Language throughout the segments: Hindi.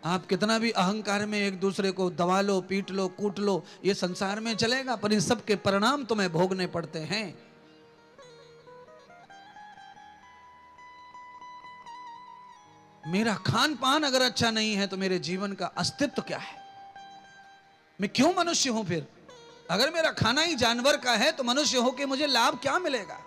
आप कितना भी अहंकार में एक दूसरे को दबा लो, पीट लो, कूट लो, ये संसार में चलेगा, पर इन सब के परिणाम तुम्हें भोगने पड़ते हैं। मेरा खान पान अगर अच्छा नहीं है तो मेरे जीवन का अस्तित्व क्या है? मैं क्यों मनुष्य हूं फिर? अगर मेरा खाना ही जानवर का है तो मनुष्य होकर मुझे लाभ क्या मिलेगा?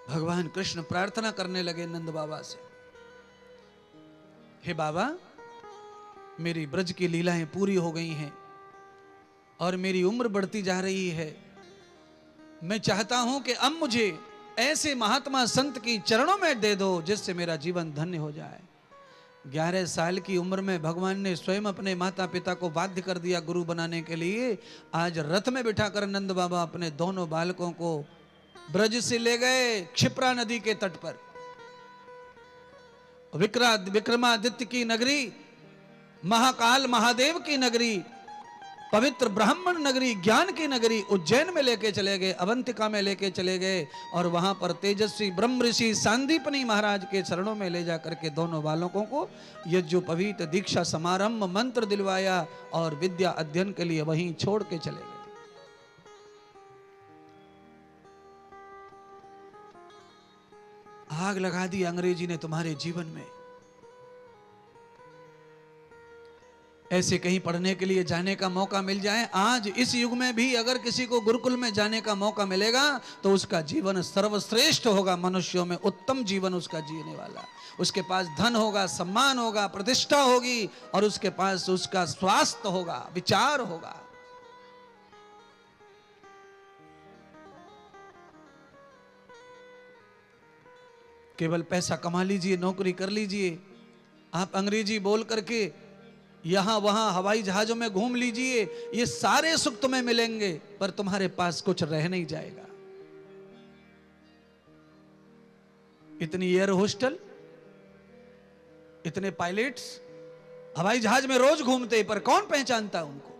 भगवान कृष्ण प्रार्थना करने लगे नंद बाबा से, हे बाबा, मेरी ब्रज की लीलाएं पूरी हो गई हैं और मेरी उम्र बढ़ती जा रही है। मैं चाहता हूं कि अब मुझे ऐसे महात्मा संत की चरणों में दे दो जिससे मेरा जीवन धन्य हो जाए। 11 साल की उम्र में भगवान ने स्वयं अपने माता पिता को बाध्य कर दिया गुरु बनाने के लिए। आज रथ में बिठाकर नंद बाबा अपने दोनों बालकों को ब्रज से ले गए क्षिप्रा नदी के तट पर। विक्रमादित्य की नगरी, महाकाल महादेव की नगरी, पवित्र ब्राह्मण नगरी, ज्ञान की नगरी उज्जैन में लेके चले गए, अवंतिका में लेके चले गए और वहां पर तेजस्वी ब्रह्म ऋषि सांदीपनी महाराज के चरणों में ले जाकर के दोनों बालकों को यज्ञोपवीत दीक्षा समारंभ मंत्र दिलवाया और विद्या अध्ययन के लिए वहीं छोड़ के चले गए। आग लगा दी अंग्रेजी ने तुम्हारे जीवन में। ऐसे कहीं पढ़ने के लिए जाने का मौका मिल जाए, आज इस युग में भी अगर किसी को गुरुकुल में जाने का मौका मिलेगा तो उसका जीवन सर्वश्रेष्ठ होगा, मनुष्यों में उत्तम जीवन उसका जीने वाला। उसके पास धन होगा, सम्मान होगा, प्रतिष्ठा होगी और उसके पास उसका स्वास्थ्य होगा, विचार होगा। केवल पैसा कमा लीजिए, नौकरी कर लीजिए, आप अंग्रेजी बोल करके यहां वहां हवाई जहाजों में घूम लीजिए, ये सारे सुख तुम्हें मिलेंगे पर तुम्हारे पास कुछ रह नहीं जाएगा। इतनी एयर होस्टल, इतने पायलट्स हवाई जहाज में रोज घूमते पर कौन पहचानता है उनको?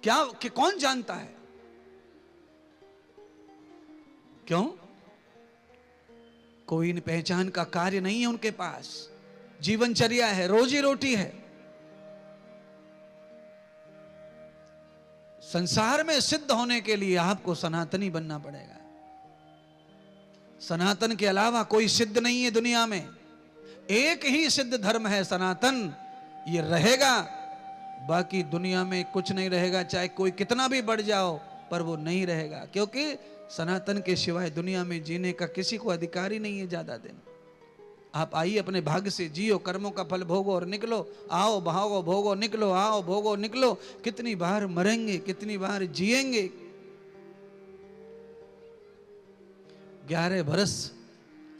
क्या कि कौन जानता है? क्यों? कोई पहचान का कार्य नहीं है उनके पास, जीवनचर्या है, रोजी रोटी है। संसार में सिद्ध होने के लिए आपको सनातनी बनना पड़ेगा। सनातन के अलावा कोई सिद्ध नहीं है दुनिया में। एक ही सिद्ध धर्म है सनातन, ये रहेगा, बाकी दुनिया में कुछ नहीं रहेगा। चाहे कोई कितना भी बढ़ जाओ पर वो नहीं रहेगा, क्योंकि सनातन के सिवाय दुनिया में जीने का किसी को अधिकार ही नहीं है ज्यादा दिन। आप आइए, अपने भाग्य से जियो, कर्मों का फल भोगो और निकलो। आओ भागो भोगो निकलो, आओ भोगो निकलो। कितनी बार मरेंगे, कितनी बार जिएंगे। 11 बरस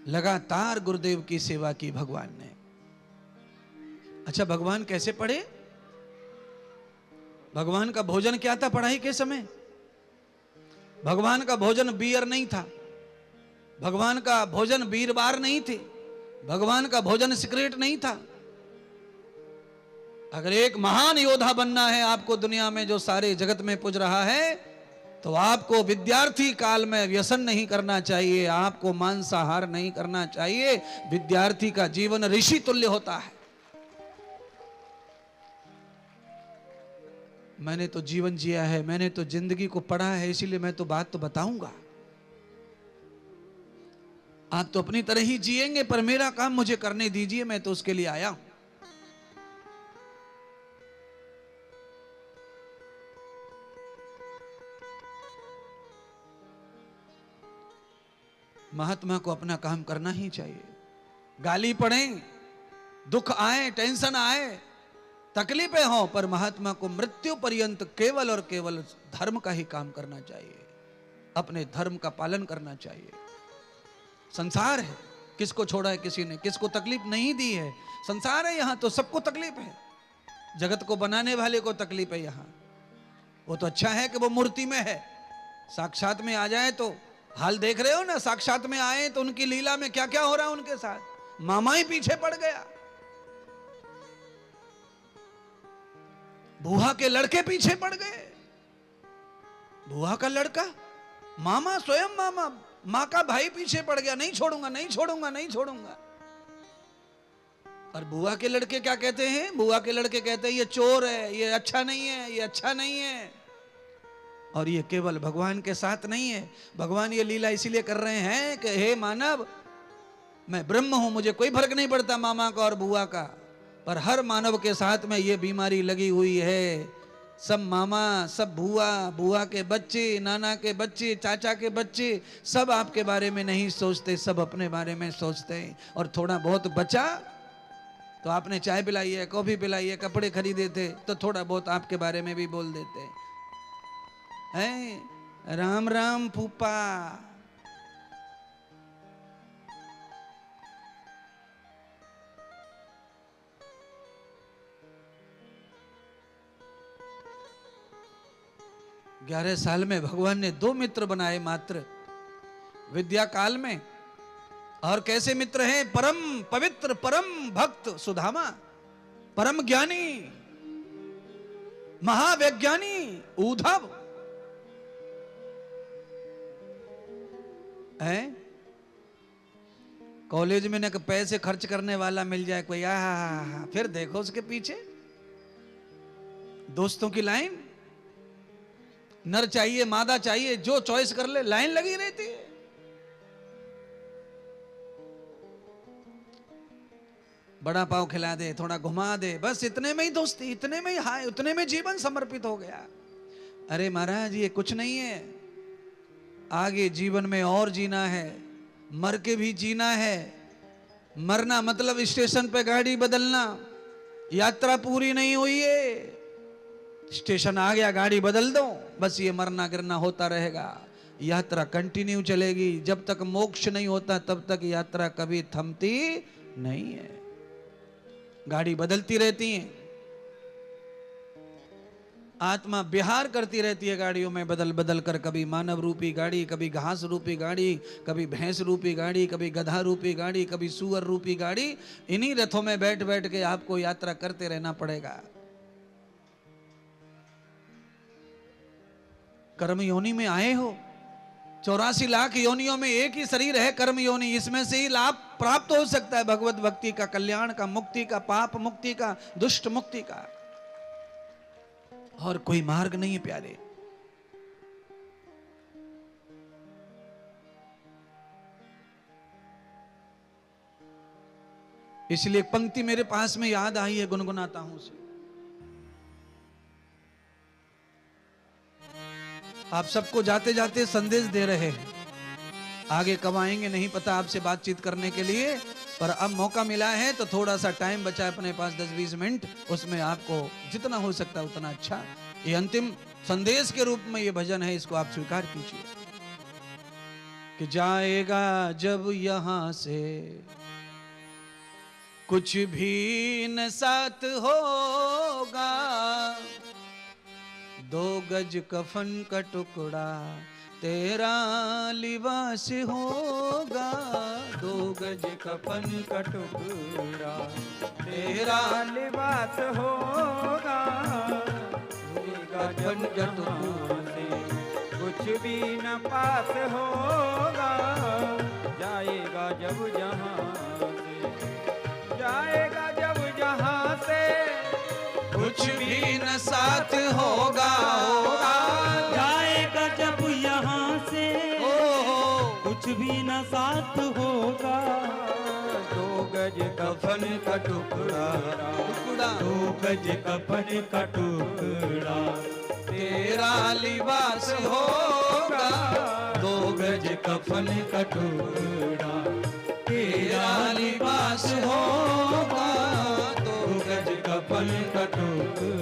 लगातार गुरुदेव की सेवा की भगवान ने। अच्छा, भगवान कैसे पढ़े? भगवान का भोजन क्या था पढ़ाई के समय? भगवान का भोजन बियर नहीं था, भगवान का भोजन बीर बार नहीं थे, भगवान का भोजन सिगरेट नहीं था। अगर एक महान योद्धा बनना है आपको दुनिया में, जो सारे जगत में पूज रहा है, तो आपको विद्यार्थी काल में व्यसन नहीं करना चाहिए, आपको मांसाहार नहीं करना चाहिए। विद्यार्थी का जीवन ऋषि तुल्य होता है। मैंने तो जीवन जिया है, मैंने तो जिंदगी को पढ़ा है, इसीलिए मैं तो बात तो बताऊंगा। आप तो अपनी तरह ही जिएंगे, पर मेरा काम मुझे करने दीजिए, मैं तो उसके लिए आया हूं। महात्मा को अपना काम करना ही चाहिए। गाली पड़े, दुख आए, टेंशन आए, तकलीफें हो, पर महात्मा को मृत्यु पर्यंत केवल और केवल धर्म का ही काम करना चाहिए, अपने धर्म का पालन करना चाहिए। संसार है, किसको छोड़ा है किसी ने? किसको तकलीफ नहीं दी है? संसार है, यहां तो सबको तकलीफ है। जगत को बनाने वाले को तकलीफ है यहां। वो तो अच्छा है कि वो मूर्ति में है, साक्षात में आ जाए तो हाल देख रहे हो ना। साक्षात में आए तो उनकी लीला में क्या क्या हो रहा है उनके साथ। मामा ही पीछे पड़ गया, बुआ के लड़के पीछे पड़ गए। बुआ का लड़का मामा स्वयं मामा, माँ का भाई पीछे पड़ गया, नहीं छोड़ूंगा नहीं छोड़ूंगा नहीं छोड़ूंगा। और बुआ के लड़के क्या कहते हैं? बुआ के लड़के कहते हैं ये चोर है, ये अच्छा नहीं है, ये अच्छा नहीं है। और ये केवल भगवान के साथ नहीं है, भगवान ये लीला इसीलिए कर रहे हैं कि हे मानव, मैं ब्रह्म हूं, मुझे कोई फर्क नहीं पड़ता मामा का और बुआ का, पर हर मानव के साथ में ये बीमारी लगी हुई है। सब मामा, सब बुआ, बुआ के बच्चे, नाना के बच्चे, चाचा के बच्चे, सब आपके बारे में नहीं सोचते, सब अपने बारे में सोचते हैं। और थोड़ा बहुत बचा तो आपने चाय पिलाई है, कॉफी पिलाई है, कपड़े खरीदे थे, तो थोड़ा बहुत आपके बारे में भी बोल देते हैं। राम राम फूफा। ग्यारह साल में भगवान ने 2 मित्र बनाए मात्र, विद्या काल में। और कैसे मित्र हैं? परम पवित्र, परम भक्त सुदामा, परम ज्ञानी, महावैज्ञानी उद्धव है। कॉलेज में न पैसे खर्च करने वाला मिल जाए कोई, फिर देखो उसके पीछे दोस्तों की लाइन, नर चाहिए मादा चाहिए, जो चॉइस कर ले, लाइन लगी रहती है। बड़ा पाव खिला दे, थोड़ा घुमा दे, बस इतने में ही दोस्ती, इतने में ही हाय, उतने में जीवन समर्पित हो गया। अरे महाराज ये कुछ नहीं है, आगे जीवन में और जीना है, मर के भी जीना है। मरना मतलब स्टेशन पे गाड़ी बदलना, यात्रा पूरी नहीं हुई है, स्टेशन आ गया गाड़ी बदल दो, बस ये मरना गिरना होता रहेगा। यात्रा कंटिन्यू चलेगी, जब तक मोक्ष नहीं होता तब तक यात्रा कभी थमती नहीं है, गाड़ी बदलती रहती है। आत्मा विहार करती रहती है गाड़ियों में बदल बदल कर, कभी मानव रूपी गाड़ी, कभी घास रूपी गाड़ी, कभी भैंस रूपी गाड़ी, कभी गधा रूपी गाड़ी, कभी सुअर रूपी गाड़ी। इन्हीं रथों में बैठ बैठ के आपको यात्रा करते रहना पड़ेगा। कर्म योनि में आए हो, 84 लाख योनियों में एक ही शरीर है कर्म योनि, इसमें से ही लाभ प्राप्त हो सकता है भगवत भक्ति का, कल्याण का, मुक्ति का, पाप मुक्ति का, दुष्ट मुक्ति का, और कोई मार्ग नहीं है प्यारे। इसलिए एक पंक्ति मेरे पास में याद आई है, गुनगुनाता हूं उसे। आप सबको जाते जाते संदेश दे रहे हैं, आगे कब आएंगे नहीं पता आपसे बातचीत करने के लिए, पर अब मौका मिला है तो थोड़ा सा टाइम बचा है अपने पास, 10-20 मिनट, उसमें आपको जितना हो सकता है उतना अच्छा। ये अंतिम संदेश के रूप में ये भजन है, इसको आप स्वीकार कीजिए। कि जाएगा जब यहां से कुछ भी न साथ होगा, 2 गज कफन का टुकड़ा तेरा लिबास होगा, 2 गज कफन का टुकड़ा तेरा लिबास होगा, कफन का टुकड़ा कुछ भी न पास होगा, जाएगा जब जहां से, जाएगा जब जहां से कुछ भी न साथ होगा, जाएगा जब यहाँ से कुछ भी न साथ होगा, 2 गज कफन का टुकड़ा, 2 गज कफन का टुकड़ा तेरा लिबास होगा, 2 गज कफन का टुकड़ा तेरा लिबास होगा, 2 गज कफन का टुकड़ा।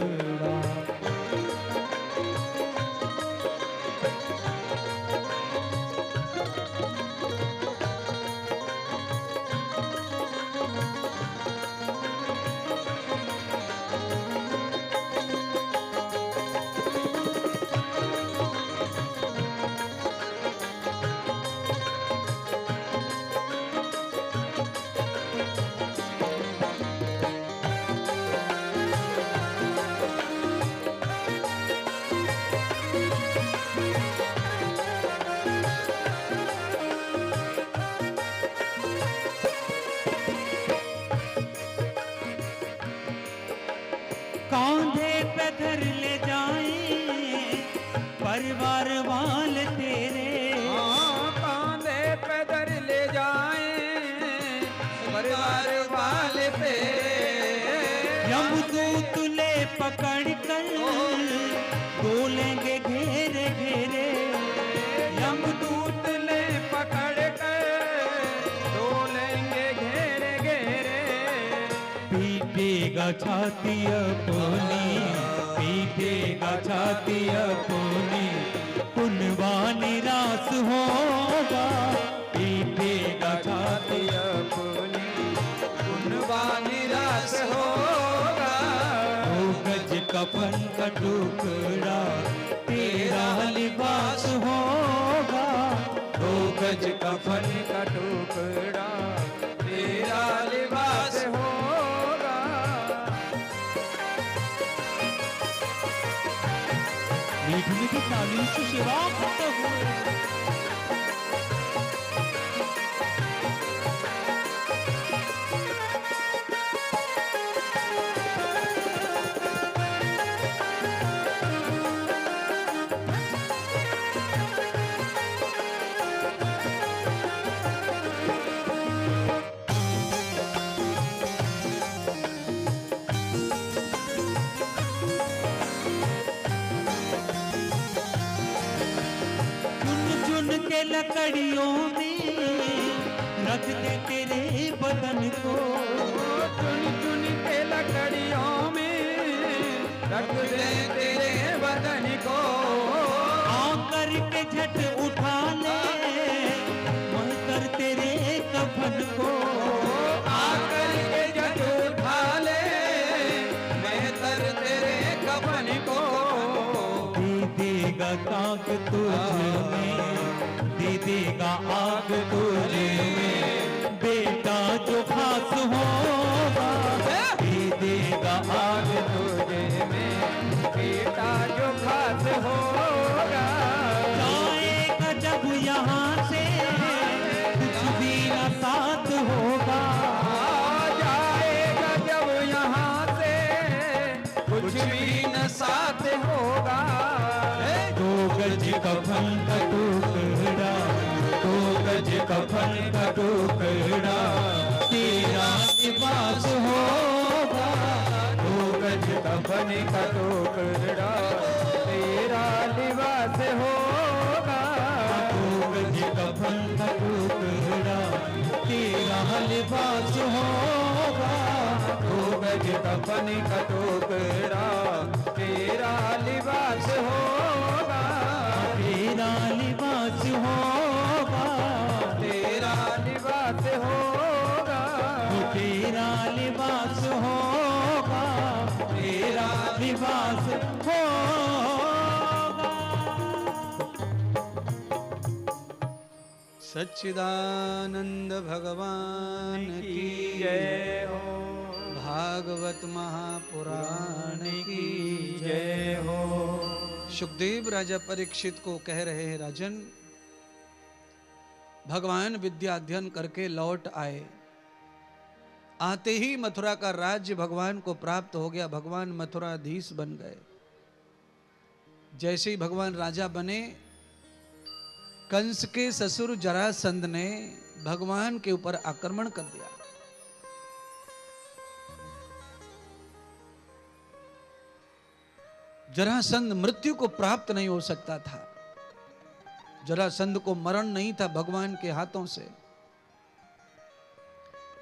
वाले पे यमदूत ले पकड़ कर बोलेंगे घेरे घेरे, यमदूत ले पकड़ कर डोलेंगे घेरे घेरे, पीटेगा छाती अपनी, पीटेगा छाती अपनी, कुनबा निराश होगा, पीटेगा छाती अपनी, कुनबा निराश होगा। दो गज कफन का टुकड़ा तेरा लिबास होगा, दो गज कफन का टुकड़ा तेरा लिबास होगा। मीठी मीठी तालियों से सेवा करते हुए के लकड़ियों में रख दे तेरे बदन को, चुन चुन के लकड़ियों में रख दे तेरे बदन को, आकर के झट उठा ले महकर तेरे कफन को, आकर के झट उठा ले महतर तेरे कफन को। दे देगा ताक तुझमें, दे देगा आग तुझे में, बेटा जो खास होगा, दे देगा आग तुझे में, बेटा जो खास होगा। जाएगा जब यहाँ से कुछ भी न साथ होगा, जाएगा जब यहाँ से कुछ भी न साथ होगा। दो गज कफन का टुकड़ा, दो गज कफन का टुकड़ा तेरा लिबास होगा, दो गज कफन का टुकड़ा तेरा लिबास होगा। दो गज कफन का टुकड़ा तेरा लिबास होगा, दो गज कफन का टुकड़ा तेरा लिबास होगा। तेरा लिबास होगा, तेरा लिबास होगा। तेरा लिबास होगा, तेरा लिबास होगा। सच्चिदानंद भगवान की जय हो, भागवत महापुराण की जय हो। सुखदेव राजा परीक्षित को कह रहे हैं, राजन भगवान विद्या अध्ययन करके लौट आए, आते ही मथुरा का राज्य भगवान को प्राप्त हो गया, भगवान मथुराधीश बन गए। जैसे ही भगवान राजा बने, कंस के ससुर जरासंध ने भगवान के ऊपर आक्रमण कर दिया। जरासंध मृत्यु को प्राप्त नहीं हो सकता था, जरासंध को मरण नहीं था भगवान के हाथों से,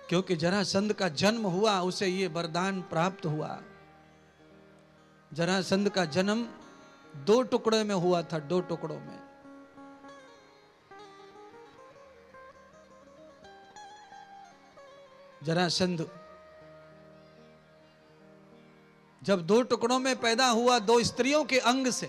क्योंकि जरासंध का जन्म हुआ, उसे ये वरदान प्राप्त हुआ। जरासंध का जन्म 2 टुकड़ों में हुआ था, 2 टुकड़ों में। जरासंध जब 2 टुकड़ों में पैदा हुआ, 2 स्त्रियों के अंग से,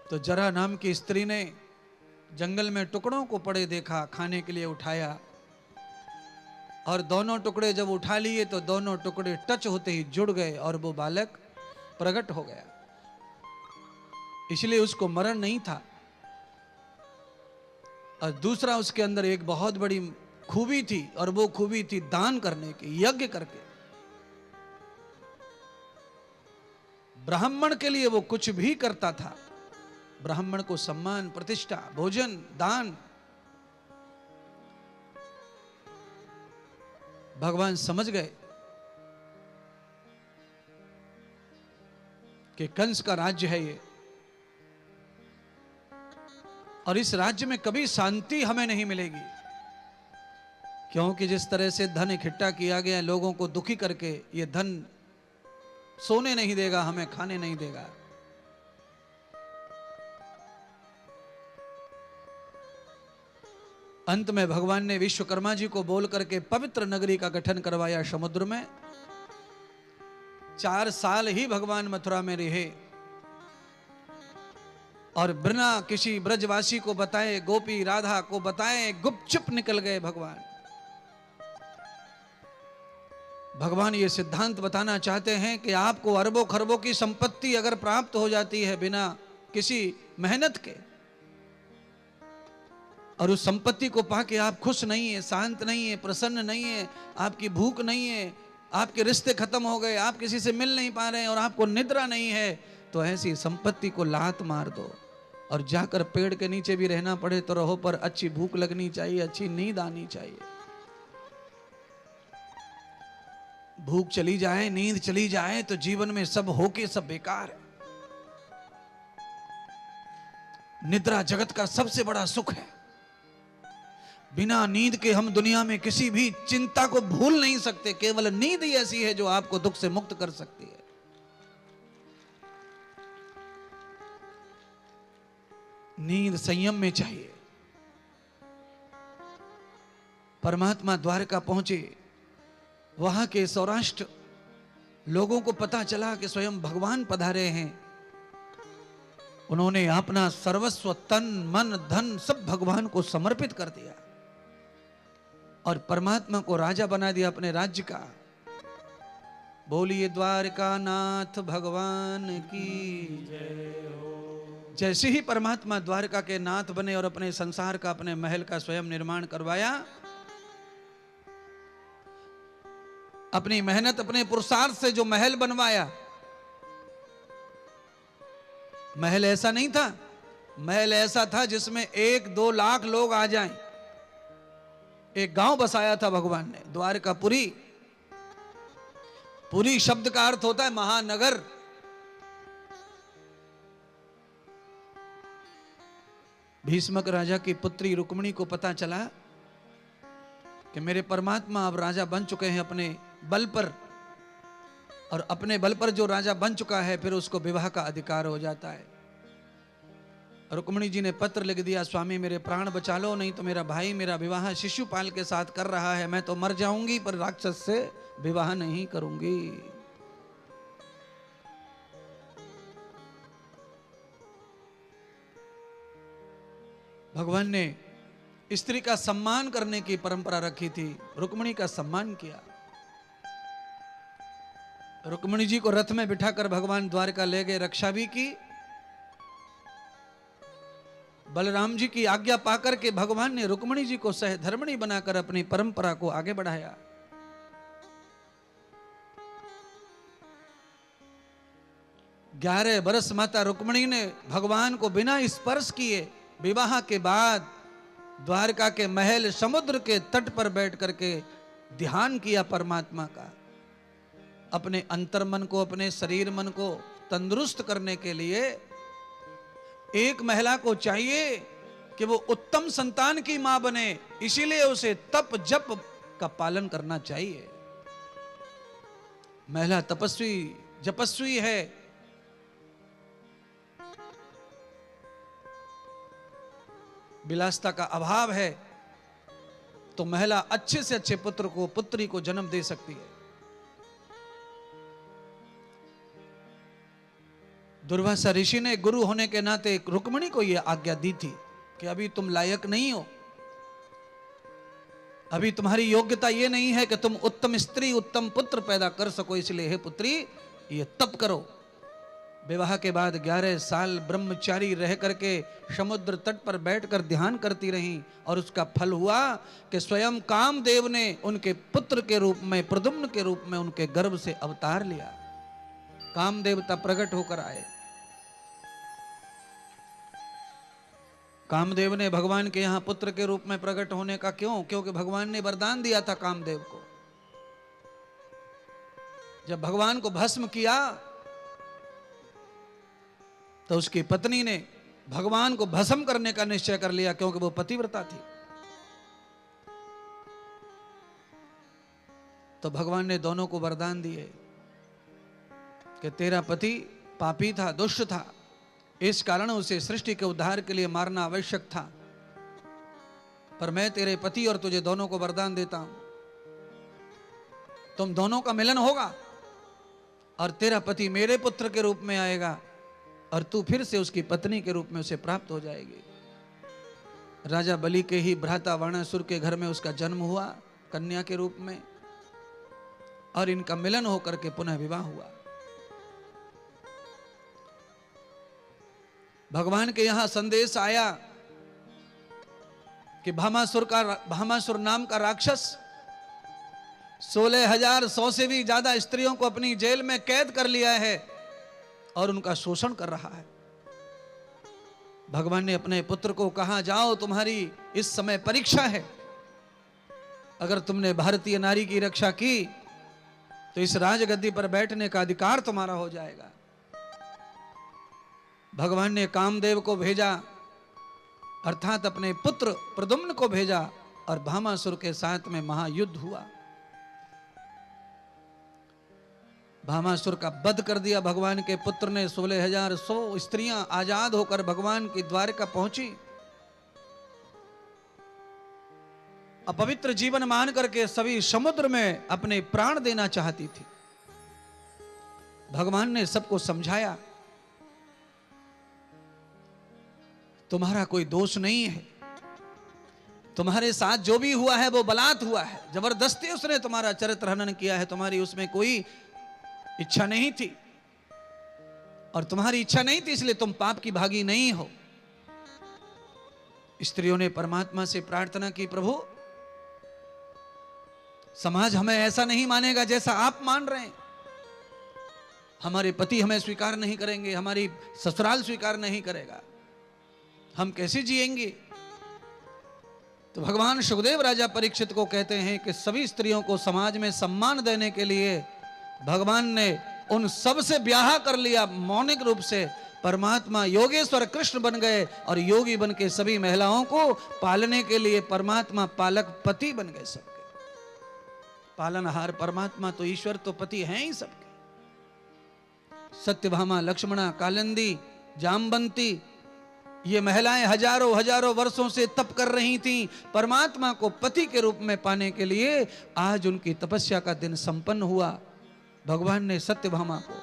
तो जरा नाम की स्त्री ने जंगल में टुकड़ों को पड़े देखा, खाने के लिए उठाया, और दोनों टुकड़े जब उठा लिए तो दोनों टुकड़े टच होते ही जुड़ गए और वो बालक प्रकट हो गया। इसलिए उसको मरण नहीं था। और दूसरा, उसके अंदर एक बहुत बड़ी खूबी थी, और वो खूबी थी दान करने की, यज्ञ करके। ब्राह्मण के लिए वो कुछ भी करता था। ब्राह्मण को सम्मान, प्रतिष्ठा, भोजन, दान। भगवान समझ गए कि कंस का राज्य है ये, और इस राज्य में कभी शांति हमें नहीं मिलेगी, क्योंकि जिस तरह से धन इकट्ठा किया गया लोगों को दुखी करके, ये धन सोने नहीं देगा, हमें खाने नहीं देगा। अंत में भगवान ने विश्वकर्मा जी को बोल करके पवित्र नगरी का गठन करवाया समुद्र में। 4 साल ही भगवान मथुरा में रहे और बिना किसी ब्रजवासी को बताए, गोपी राधा को बताए, गुपचुप निकल गए भगवान। भगवान ये सिद्धांत बताना चाहते हैं कि आपको अरबों खरबों की संपत्ति अगर प्राप्त हो जाती है बिना किसी मेहनत के, और उस संपत्ति को पाके आप खुश नहीं है, शांत नहीं है, प्रसन्न नहीं है, आपकी भूख नहीं है, आपके रिश्ते खत्म हो गए, आप किसी से मिल नहीं पा रहे हैं और आपको निद्रा नहीं है, तो ऐसी संपत्ति को लात मार दो और जाकर पेड़ के नीचे भी रहना पड़े तो रहो, पर अच्छी भूख लगनी चाहिए, अच्छी नींद आनी चाहिए। भूख चली जाए, नींद चली जाए तो जीवन में सब होके सब बेकार है। निद्रा जगत का सबसे बड़ा सुख है। बिना नींद के हम दुनिया में किसी भी चिंता को भूल नहीं सकते। केवल नींद ही ऐसी है जो आपको दुख से मुक्त कर सकती है। नींद संयम में चाहिए। परमात्मा द्वारका पहुंचे, वहां के सौराष्ट्र लोगों को पता चला कि स्वयं भगवान पधारे हैं। उन्होंने अपना सर्वस्व, तन मन धन सब भगवान को समर्पित कर दिया और परमात्मा को राजा बना दिया अपने राज्य का। बोलिए द्वारका नाथ भगवान की जय हो। जैसे ही परमात्मा द्वारका के नाथ बने और अपने संसार का, अपने महल का स्वयं निर्माण करवाया, अपनी मेहनत, अपने पुरुषार्थ से जो महल बनवाया, महल ऐसा नहीं था, महल ऐसा था जिसमें 1-2 लाख लोग आ जाएं। एक गांव बसाया था भगवान ने, द्वारकापुरी। पुरी शब्द का अर्थ होता है महानगर। भीष्मक राजा की पुत्री रुक्मिणी को पता चला कि मेरे परमात्मा अब राजा बन चुके हैं अपने बल पर, और अपने बल पर जो राजा बन चुका है फिर उसको विवाह का अधिकार हो जाता है। रुक्मिणी जी ने पत्र लिख दिया, स्वामी मेरे प्राण बचा लो, नहीं तो मेरा भाई मेरा विवाह शिशुपाल के साथ कर रहा है, मैं तो मर जाऊंगी पर राक्षस से विवाह नहीं करूंगी। भगवान ने स्त्री का सम्मान करने की परंपरा रखी थी, रुक्मिणी का सम्मान किया। रुक्मिणी जी को रथ में बिठाकर भगवान द्वारका ले गए, रक्षा भी की। बलराम जी की आज्ञा पाकर के भगवान ने रुक्मिणी जी को सहधर्मिणी बनाकर अपनी परंपरा को आगे बढ़ाया। ग्यारह बरस माता रुक्मिणी ने भगवान को बिना स्पर्श किए विवाह के बाद द्वारका के महल समुद्र के तट पर बैठ करके ध्यान किया परमात्मा का। अपने अंतर्मन को, अपने शरीर मन को तंदुरुस्त करने के लिए एक महिला को चाहिए कि वो उत्तम संतान की मां बने, इसीलिए उसे तप जप का पालन करना चाहिए। महिला तपस्वी जपस्वी है, विलासता का अभाव है, तो महिला अच्छे से अच्छे पुत्र को, पुत्री को जन्म दे सकती है। दुर्वासा ऋषि ने गुरु होने के नाते रुक्मिणी को यह आज्ञा दी थी कि अभी तुम लायक नहीं हो, अभी तुम्हारी योग्यता यह नहीं है कि तुम उत्तम स्त्री, उत्तम पुत्र पैदा कर सको, इसलिए हे पुत्री ये तप करो। विवाह के बाद 11 साल ब्रह्मचारी रह करके समुद्र तट पर बैठकर ध्यान करती रहीं, और उसका फल हुआ कि स्वयं कामदेव ने उनके पुत्र के रूप में, प्रद्युम्न के रूप में उनके गर्भ से अवतार लिया। कामदेवता प्रकट होकर आए। कामदेव ने भगवान के यहाँ पुत्र के रूप में प्रकट होने का क्यों? क्योंकि भगवान ने वरदान दिया था कामदेव को। जब भगवान को भस्म किया तो उसकी पत्नी ने भगवान को भस्म करने का निश्चय कर लिया, क्योंकि वो पतिव्रता थी। तो भगवान ने दोनों को वरदान दिए कि तेरा पति पापी था, दुष्ट था, इस कारण उसे सृष्टि के उद्धार के लिए मारना आवश्यक था, पर मैं तेरे पति और तुझे दोनों को वरदान देता हूं, तुम दोनों का मिलन होगा और तेरा पति मेरे पुत्र के रूप में आएगा और तू फिर से उसकी पत्नी के रूप में उसे प्राप्त हो जाएगी। राजा बलि के ही भ्राता वाणासुर के घर में उसका जन्म हुआ कन्या के रूप में, और इनका मिलन होकर के पुनः विवाह हुआ। भगवान के यहां संदेश आया कि भामासुर नाम का राक्षस 16,100 से भी ज्यादा स्त्रियों को अपनी जेल में कैद कर लिया है और उनका शोषण कर रहा है। भगवान ने अपने पुत्र को कहा, जाओ तुम्हारी इस समय परीक्षा है, अगर तुमने भारतीय नारी की रक्षा की तो इस राजगद्दी पर बैठने का अधिकार तुम्हारा हो जाएगा। भगवान ने कामदेव को भेजा, अर्थात अपने पुत्र प्रद्युम्न को भेजा, और भामासुर के साथ में महायुद्ध हुआ। भामासुर का वध कर दिया भगवान के पुत्र ने। 16,100 स्त्रियां आजाद होकर भगवान की द्वारका पहुंची, अपवित्र जीवन मान करके सभी समुद्र में अपने प्राण देना चाहती थी। भगवान ने सबको समझाया, तुम्हारा कोई दोष नहीं है, तुम्हारे साथ जो भी हुआ है वो बलात् हुआ है, जबरदस्ती उसने तुम्हारा चरित्र हनन किया है, तुम्हारी उसमें कोई इच्छा नहीं थी, और तुम्हारी इच्छा नहीं थी इसलिए तुम पाप की भागी नहीं हो। स्त्रियों ने परमात्मा से प्रार्थना की, प्रभु समाज हमें ऐसा नहीं मानेगा जैसा आप मान रहे हैं, हमारे पति हमें स्वीकार नहीं करेंगे, हमारी ससुराल स्वीकार नहीं करेगा, हम कैसे जिएंगे। तो भगवान सुखदेव राजा परीक्षित को कहते हैं कि सभी स्त्रियों को समाज में सम्मान देने के लिए भगवान ने उन सब से ब्याह कर लिया। मौनिक रूप से परमात्मा योगेश्वर कृष्ण बन गए और योगी बन के सभी महिलाओं को पालने के लिए परमात्मा पालक पति बन गए। सबके पालनहार परमात्मा तो ईश्वर तो पति हैं ही सबके। सत्यभामा, लक्ष्मणा, कालिंदी, जामवंती, ये महिलाएं हजारों वर्षों से तप कर रही थीं परमात्मा को पति के रूप में पाने के लिए। आज उनकी तपस्या का दिन संपन्न हुआ। भगवान ने सत्यभामा को,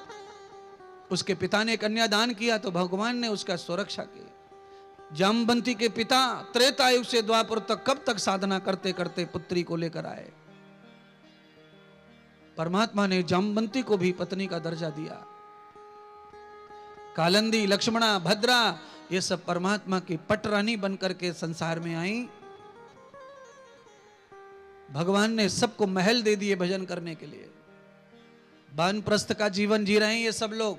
उसके पिता ने कन्यादान किया तो भगवान ने उसका सुरक्षा की। जामवंती के पिता त्रेता युग से द्वापर तक कब तक साधना करते करते पुत्री को लेकर आए। परमात्मा ने जामवंती को भी पत्नी का दर्जा दिया। कालिंदी, लक्ष्मणा, भद्रा, ये सब परमात्मा की पटरानी बनकर के संसार में आई। भगवान ने सबको महल दे दिए भजन करने के लिए। वानप्रस्थ का जीवन जी रहे हैं ये सब लोग।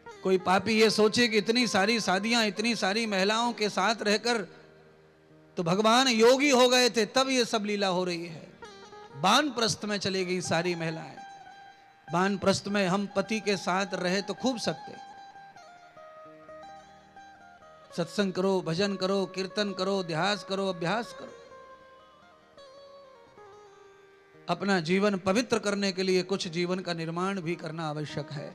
कोई पापी ये सोचे कि इतनी सारी शादियां, इतनी सारी महिलाओं के साथ रहकर तो भगवान योगी हो गए थे, तब ये सब लीला हो रही है। वानप्रस्थ में चली गई सारी महिलाएं। वानप्रस्थ में हम पति के साथ रहे तो खूब सकते, सत्संग करो, भजन करो, कीर्तन करो, ध्यास करो, अभ्यास करो। अपना जीवन पवित्र करने के लिए कुछ जीवन का निर्माण भी करना आवश्यक है।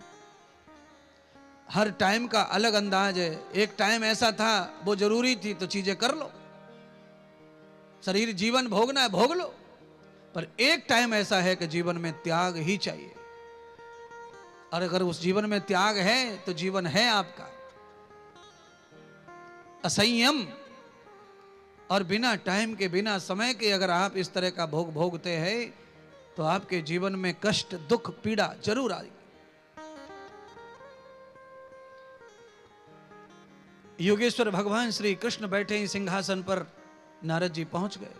हर टाइम का अलग अंदाज है। एक टाइम ऐसा था वो जरूरी थी तो चीजें कर लो, शरीर जीवन भोगना है भोग लो, पर एक टाइम ऐसा है कि जीवन में त्याग ही चाहिए। और अगर उस जीवन में त्याग है तो जीवन है आपका। असंयम और बिना टाइम के, बिना समय के अगर आप इस तरह का भोग भोगते हैं तो आपके जीवन में कष्ट, दुख, पीड़ा जरूर आएगी। योगेश्वर भगवान श्री कृष्ण बैठे ही सिंहासन पर, नारद जी पहुंच गए।